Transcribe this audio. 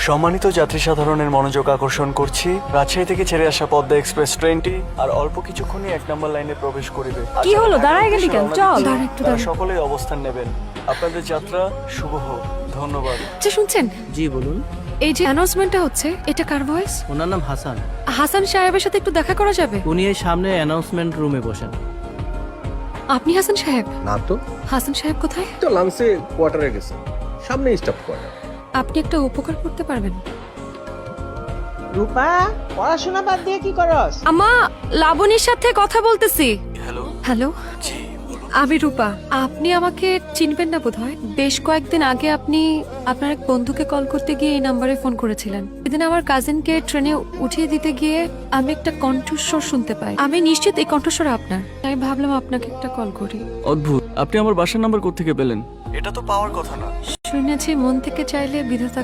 সম্মানিত যাত্রী সাধারণের মনোযোগ আকর্ষণ করছি, রাজশাহী থেকে ছেড়ে আসা পদ্মা এক্সপ্রেস ট্রেনটি আর অল্প কিছুক্ষণই 1 নম্বর লাইনে প্রবেশ করিবে। কি হলো, দাঁড়ায় গেলি কেন? চল। তারা সকলেই অবস্থান নেবেন। আপনাদের যাত্রা শুভ হোক। ধন্যবাদ। আচ্ছা শুনছেন, জি বলুন। এই যে অ্যানাউন্সমেন্টটা হচ্ছে, এটা কার ভয়েস? ওনার নাম হাসান। হাসান সাহেবের সাথে একটু দেখা করা যাবে? উনি এই সামনে অ্যানাউন্সমেন্ট রুমে বসেন। আপনি হাসান সাহেব? না তো, হাসান সাহেব কোথায়? তো লাঞ্চে কোয়ার্টারে গেছে, সামনে স্টাফ কোয়ার্টার। আপনি একটা উপকার করতে পারবেন? রূপা, পড়াশোনা বাদ দিয়ে কি করস? আমা, লাবণীর সাথে কথা বলতেছি। হ্যালো। হ্যালো, জি আমি রূপা। আপনি আমাকে চিনবেন না বোধহয়। বেশ কয়েকদিন আগে আপনি আপনার এক বন্ধুকে কল করতে গিয়ে এই নাম্বারে ফোন করেছিলেন। সেদিন আমার কাজিনকে ট্রেনে উঠিয়ে দিতে গিয়ে আমি একটা কণ্ঠস্বর শুনতে পাই। আমি নিশ্চিত এই কণ্ঠস্বর আপনার। তাই ভাবলাম আপনাকে একটা কল করি। অদ্ভুত, আপনি আমার বাসার নাম্বার কোত্থেকে পেলেন? এটা তো পাওয়ার কথা না। শুনেছি মন থেকে চাইলে বিধাতা